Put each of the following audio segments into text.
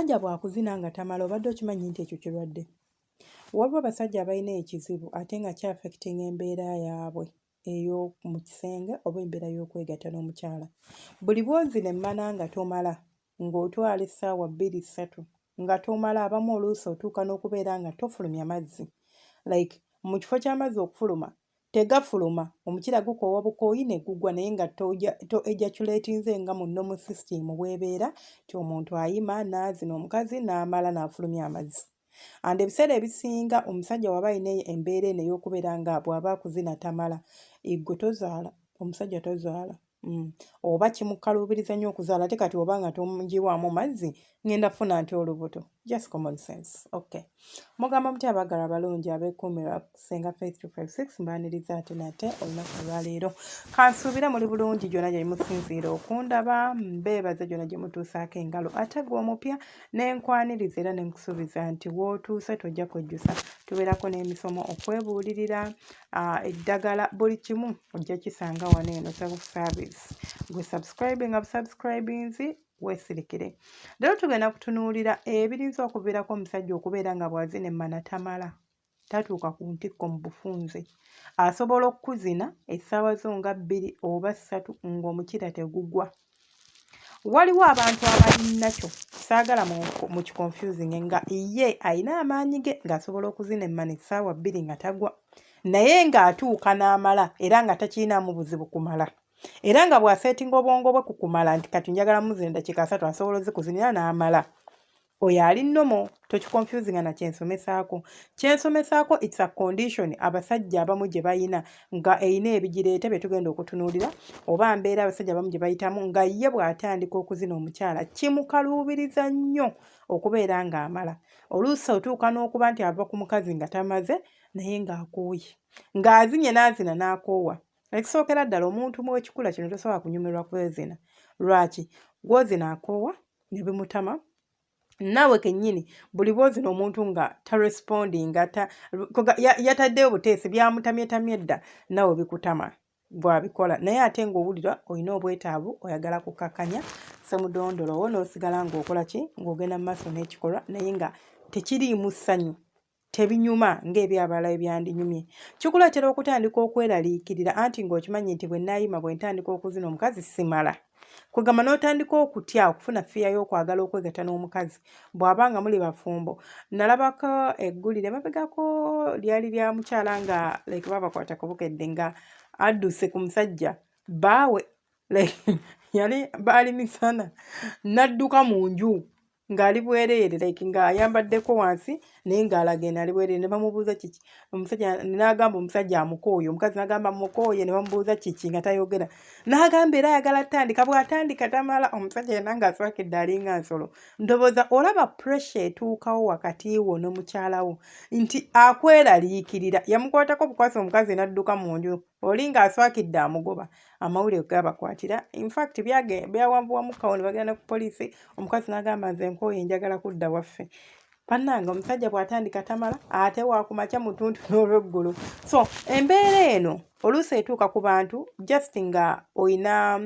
omusajja bw'akuzina nga tamala obadde okimanyi nti ekyo kirwadde. Waliwo abasajja abalina ekizibu ate nga kyaffectinga embeera yaabwe ey'omu kisenge oba embeera y'okwegatta n'omukyala. Buli bw'ozina emmana nga tomala ng'otwala essaawa 2-3 nga tomala abamu oluusi otuuka n'okubeera nga tofulumya mazzi. Like mu kifo ky'amazzi okufuluma tegafuluma omukira gukoowa bukooyi ne gugwa naye nga ejaculatinze nga mu normal system bw'ebeera ti omuntu ayima n'azina omukazi n'amala n'afulumya amazzi. And ebiseera ebisinga omusajja waba alina embeera eno ey'okubeera nga bw'aba akuzina tamala gwe tozaala omusajja tozaala. Oba kimukaluubiriza nnyo okuzaala ate kati oba nga tomugibwamu mazzi ngenda funa nti olubuto. Just common sense. Okay. Mugamba muti abagala abalungi abeekuumira Senga Faith 256 mbaaniriza ate nate olunaku olwaleero. Kansuubira muli bulungi gyonna gye musinziira okundaba mbeebaza gyonna gye mutuusaako engalo ate gwe omupya n'enkwaniriza era ne nkusuubiza nti w'otuuse tojja kwejjusa. Tubeerako n'emisomo okwebuulirira eddagala buli kimu ojja kisanga wano eno self-service. Gwe subscribing abusubscribinzi weesirikire. Leero tugenda kutunuulira ebirinza okuviirako omusajja okubeera nga bw'azina emmana tamala. Tatuuka ku ntikko mu bufunze. Asobola okukuzina essaawa zo nga 2 oba 3 ng'omukira tegugwa. Waliwo abantu abalinakyo saagala mu kiconfusing nga ye alina amaanyi ge ng'asobola okuzina emmana essaawa 2 nga tagwa. Naye ng'atuuka n'amala era nga takiinaamu buzibu kumala. Era nga bw'aseetinga obwongo bwe ku kumala nti kati njagala muzina eddakiika 3 asobola ozikuzinira n'amala. Oyo ali nnomo tokiconfusinga na kyensomesaako. Kyensomesaako it's a condition abasajja abamu gye bayina nga eyina ebigireete bye tugenda okutunuulira oba mbeera abasajja abamu gye bayitamu nga ye bw'atandika okuzina omukyala kimukaluubiriza nnyo okubeera ng'amala. Oluusi otuuka n'okuba nti ava ku mukazi nga tamaze naye ng'akooye. Ng'azinye n'azina n'akoowa. Ekisookera ddala omuntu mu ekikula kino tosobola kunyumirwa kwezina. Lwaki? Gw'ozina akoowa ne bimutama. Naawe kennyini buli bw'ozina omuntu nga taresponding yataddeyo buteesi byamutamyetamye dda naawe bikutama bw'abikola. Naye ate ng'owulira olina obwetaavu oyagala kukakkanya ssemudondolowo n'osigala ng'okola ki ng'ogenda mu maaso n'ekikolwa naye nga tekiriimu ssanyu. Tebinyuma ng'ebyabala ebyandinyumye. Kikuleetera okutandika okweraliikirira anti ng'okimanyi nti bwe nnaayima bwe ntandika okuzina omukazi simala. Kugamba n'otandika okutya okufuna fiya y'okwagala okwegatta n'omukazi bw'aba nga muli bafumbo. Nalabako eggulire mabegako lyali lya mukyala nga baabakwata kubukedde nga adduse ku musajja baawe yali baali misana n'adduka mu nju ng'ali bwereere ng'ayambaddeko wansi naye ng'alaga eno ali bwereere ne bamubuuza kiki omusajja n'agamba omusajja amukooye omukazi n'agamba mukooye ne bamubuuza kiki nga tayogera n'agamba era ayagala tandika bw'atandika tamala omusajja yenna ng'aswakidde alinga nsolo. Ndowooza olaba pressure etuukawo wakati wo n'omukyala wo nti akweraliikirira yamukwatako bukwasi omukazi n'adduka mu nju oli ng'aswakidde amugoba. Amawulire gabakwatira in fact byawanvuwamukawo ne bagenda ku poliisi omukazi n'agamba nze nkooye njagala kudda waffe. Bannange omusajja bw'atandika tamala ate waakumakya mutuntu n'olw'eggulu. So embeera eno oluusi etuuka ku bantu just nga oyina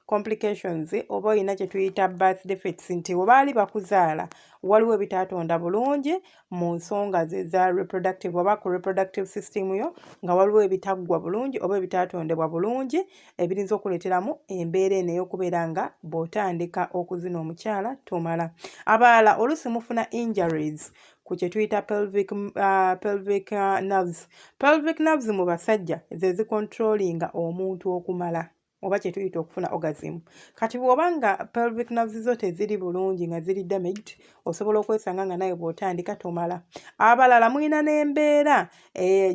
complications oba oyina kye tuyita birth defects nti we baali bakuzaala waliwo ebitaatonda bulungi mu nsonga ze za reproductive oba ku reproductive system yo nga waliwo ebitaggwa bulungi oba ebitaatondebwa bulungi ebirinza okuleeteramu embeera eno ey'okubeera nga bw'otandika okuzina omukyala tomala. Abalala oluusi mufuna injuries ku kye tuyita pelvic nerves. Pelvic nerves mu basajja ze zicontrollinga omuntu okumala oba kye tuyita okufuna orgasm. Kati bw'oba nga pelvic nerves zo teziri bulungi nga ziri damaged osobola okwesanga nga nawe bw'otandika tomala. Abalala mulina n'embeera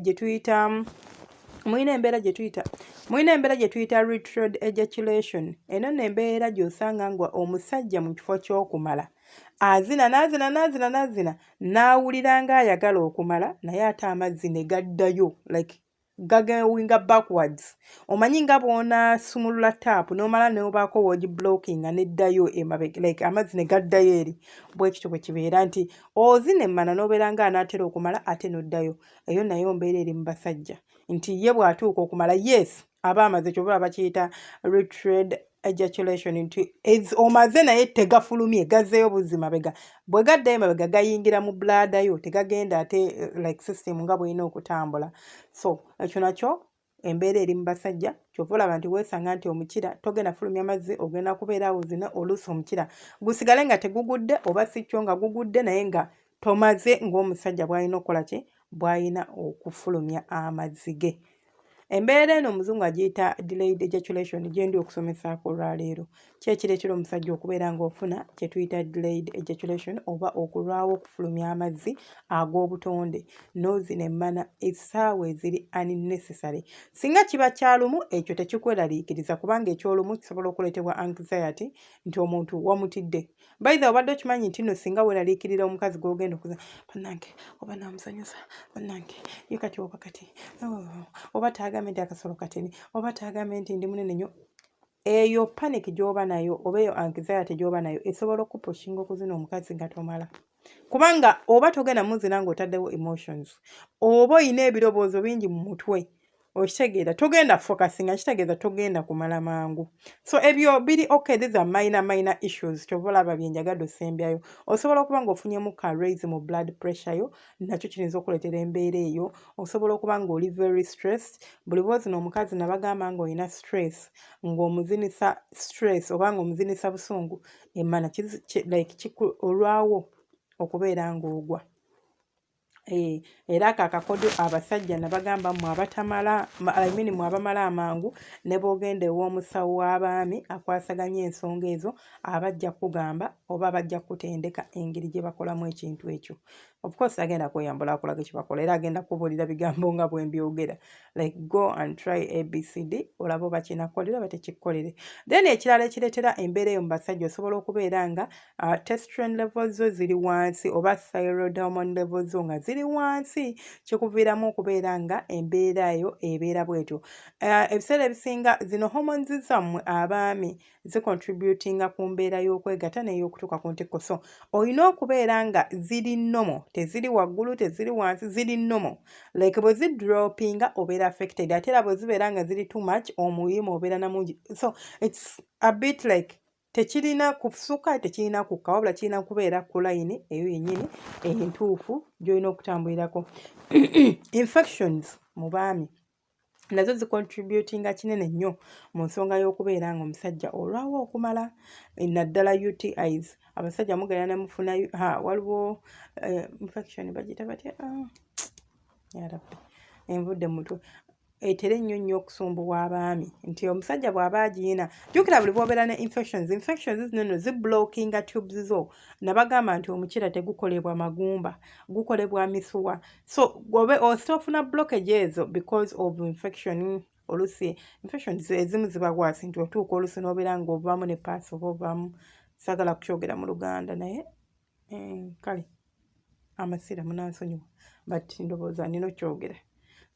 gye tuyita mulina embeera gye tuyita retard ejaculation. Eno n'embeera gy'osanga nga omusajja mu kifo ky'okumala azina n'azina n'awulira ng'ayagala okumala naye ate amazzi ne gaddayo gagawinga backwards. Omanyi nga bw'onaasumulula taapu n'omala n'obaako w'ogiblockinga n'eddayo emabega amazzi ne gaddayo eri bwe kityo bwe kibeera nti ozina emmana n'obeera ng'anaatera okumala ate n'oddayo. Eyo nayo mbeera eri mu basajja nti ye bw'atuuka okumala yes aba amaze kyobula bakiyita retread ejaculation nti omaze naye tegafulumye gazzeeyo buzima bwe gaddayo emabega gayingira mu bladder yo tegagenda ate like system nga bw'erina okutambula. So ekyo nakyo embeera eri mu basajja kyova olaba nti weesanga nti omukira togenda fulumya mazzi ogenda kubeera awo zina oluusi omukira gusigale nga tegugudde oba si kyo nga gugudde naye nga tomaze ng'omusajja bw'alina okukola ki bw'alina okufulumya amazzi ge. Embeera eno omuzungu agiyita delayed ejaculation gye ndi okusomesako olwaleero. Ki ekireetera omusajja okubeera ng'ofuna kye tuyita delayed ejaculation oba okulwawo okufulumya amazzi ag'obutonde n'ozina emmana essaawa eziri unnecessary. Singa kiba kyalumu ekyo tekikweraliikiriza kubanga ekyolumu kisobola okuleetebwa anxiety nti omuntu wamutidde. By the way obadde okimanyi nti nno singa weeraliikirira omukazi gw'ogenda okuza bannange oba naamusanyusa bannange ye kati oba kati oba taagambe nti akasolo katini oba taagambe nti ndi munene nnyo, eyo panic gy'oba nayo oba eyo anxiety gy'oba nayo esobola okupushinga okuzina omukazi nga tomala. Kubanga oba togenda muzina ng'otaddewo emotions oba oyina ebirowoozo bingi mu mutwe okitegeera togenda focusinga kitegeeza togenda kumala mangu. So ebyo biri okay, these are minor issues kyova olaba bye njagadde osembyayo. Osobola okuba ng'ofunyemu ka raise mu blood pressure yo nakyo kiyinza okuleetera embeera eyo. Osobola okuba ng'oli very stressed buli bw'ozina omukazi nabagamba ng'olina stress ng'omuzinisa stress oba ng'omuzinisa busungu emmana olwawo okubeera ng'ogwa. Era ako akakodyo abasajja nabagamba mmwe abatamala mmwe abamala amangu ne bw'ogenda ew'omusawo w'abaami akwasaganya ensonga ezo abajja kugamba oba bajja kutendeka engeri gye bakolamu ekintu ekyo. Of course agenda kweyambula akulaga kibakola era agenda kubuulira bigambo nga bwe mbyogera like go and try ABCD olaba oba kinakolera oba tekikkolere. Then ekirala ekireetera embeera eyo mu basajja osobola okubeera nga testosterone levels zo ziri wansi oba thyroid hormone levels zo nga ziri wansi kikuviiramu okubeera nga embeera eyo ebeera bwetyo. Ebiseera ebisinga zino hormones zammwe abaami zicontributinga ku mbeera y'okwegatta n'ey'okutuuka ku ntikko. So olina okubeera nga ziri normal, teziri waggulu teziri wansi, ziri normal. Like bwe zidropinga obeera affected ate era bwe zibeera nga ziri too much omuyima obeera namungi. So it's a bit like tekirina kusuka tekirina kukka wabula kirina kubeera ku line eyo yennyini entuufu gy'olina okutambulirako. Infections mu baami nazo zicontributinga kinene nnyo mu nsonga y'okubeera ng'omusajja olwawo okumala naddala UTIs. Abasajja mugenda ne mufuna waliwo infection bagiyita batya envudde mu mutwe etera ennyo okusumbuwa abaami nti omusajja bw'aba agiyina jjukira buli bw'obeera ne infections zino nno ziblockinga tubes zo. Nabagamba nti omukira tegukolebwa magumba gukolebwa misuwa. So osofuna blockage ezo because of infection. Oluusi infections ezimu ziba bwasi nti otuuka oluusi n'obeera ng'ovaamu ne paasi oba ovaamu saagala kukyogera mu Luganda naye kale amasira munansonyiwa but ndowooza nina okyogera.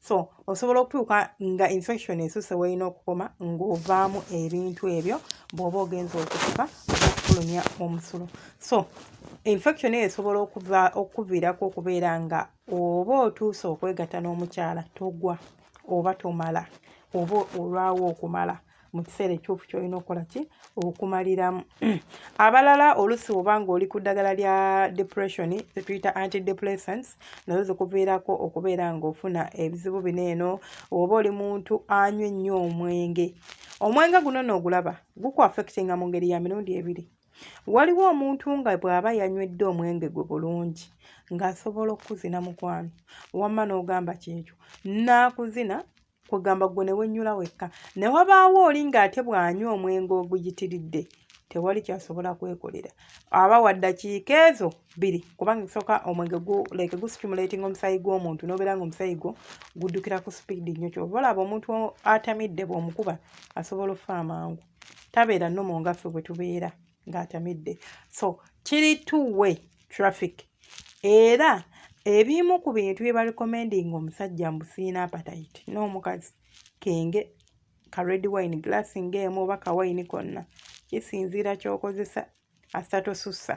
So osobola okutuuka nga infection esusse weerina okukoma ng'ovaamu ebintu ebyo bw'oba ogenza okutuka okufulumya omusulo. So infection eyo esobola okuviirako okubeera nga oba otuuse okwegatta n'omukyala togwa oba tomala oba olwawo okumala mu kiseera ekituufu ky'olina okukola ki okumaliramu. Abalala oluusi oba ng'oli ku ddagala lya depression zetuyita antidepressants nazo zikuviirako okubeera ng'ofuna ebizibu bino eno. Oba oli muntu anywa ennyo omwenge guno n'ogulaba gukuaffectinga mu ngeri ya mirundi ebiri. Waliwo omuntu nga bw'aba yanywedde omwenge gwe bulungi ng'asobola okuzina mukwano wamma n'ogamba kyekyo n'akuzina kugamba gwe ne wennyula wekka ne wabaawo oli ng'ate bw'anywa omwenge oguyitiridde tewali kyasobola kwekolera aba wa ddakiika ezo bbiri kubanga kisooka omwenge gustimulating omusaayi gw'omuntu n'obeera ng'omusaayi gwo guddukira ku speed nnyo kyova olaba omuntu atamidde bw'omukuba asobola okufa amangu tabeera nnomo nga ffe bwe tubeera ng'atamidde. So kiri two-way traffic era ebimu ku bintu bye barecommending omusajja mbusiina appetite n'omukazi kenge ka red wine glass ng'emu oba ka wine konna kisinziira ky'okozesa asatosussa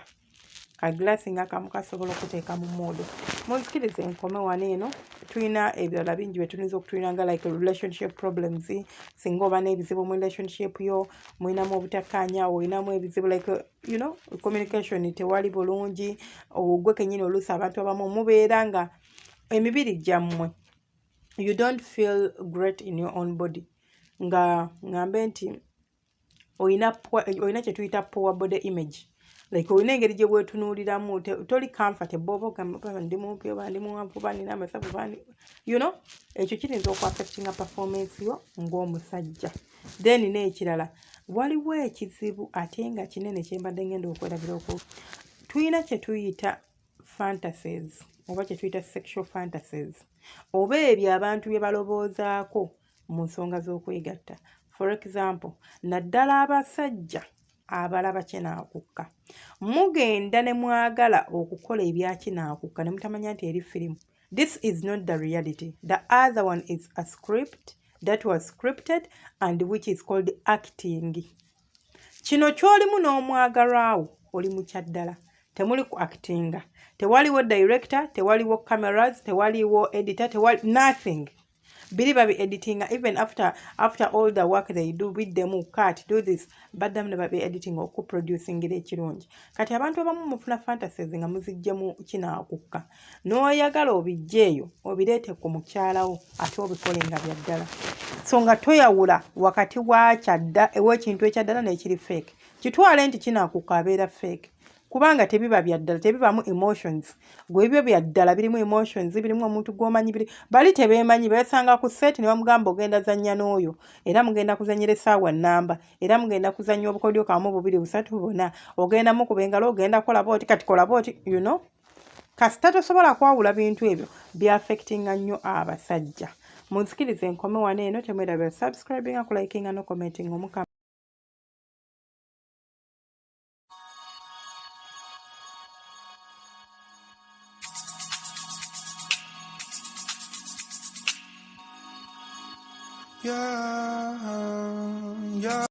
ka glass ng'akamu kasobola okuteeka mu moodo. Munzikirize nkome wano eno. Tulina ebirala bingi bye tuyinza okutulina nga like relationship problems. Singa oba n'ebizibu mu relationship yo, mulinamu obutakkaanya, olinamu ebizibu like you know communication tewali bulungi, ogwe kennyini oluusi abantu abamu mubeera nga emibiri gyammwe you don't feel great in your own body. Nga ngambe nti olina kye tuyita poor body image. Like olina engeri gye bwetunuuliramu toli comfortable oba ndi mumpi oba ndi muwanvu oba nina amasavu bani you know ekyo kiyinza okuaffectinga performance yo ng'omusajja. Then n'ekirala waliwo ekizibu ate nga kinene kye mbadde ngenda okwerabirako. Tulina kye tuyita fantasies oba kye tuyita sexual fantasies oba ebyo abantu bye baloboozaako mu nsonga z'okwegatta. For example, naddala abasajja abalaba kinaakukka. Mugenda ne mwagala okukola ebya kinaakukka ne mutamanya nti eri firimu. This is not the reality. The other one is a script that was scripted and which is called acting. Kino ky'olimu n'omwagalwawo oli mu kyaddala. Temuli ku actinga. Tewaliwo director, tewaliwo cameras, tewaliwo editor, nothing. Bili babi editing even after all the work they do with them cut do this but them never be editing or co-producing ekirungi. Kati abantu abamu mufuna fantasies nga muzijjemu kinaakukka. N'oyagala obijjeeyo obireete ku mukyalawo ate obikole nga bya ddala. So nga toyawula wakati w'ekintu ekyaddala n'ekiri fake. Kitwale nti kinaakukka abeera fake. Kubanga tebiba bya ddala, tebibamu emotions. Gwe ebyo bya ddala birimu emotions, birimu omuntu gw'omanyi bali tebeemanyi beesanga ku set ne bamugamba ogenda zannya n'oyo era mugenda kuzannyira essaawa nnamba era mugenda kuzannya obukodyo kamu 2 3 4 ogenda mukuba engalo ogenda kola booti kati kola booti you know. Kasita tosobola kwawula bintu ebyo bya-affectinga nnyo abasajja. Munzikirize nkome wano eno temwerabira subscribinga ku likinga no commenting omukama. Yeah.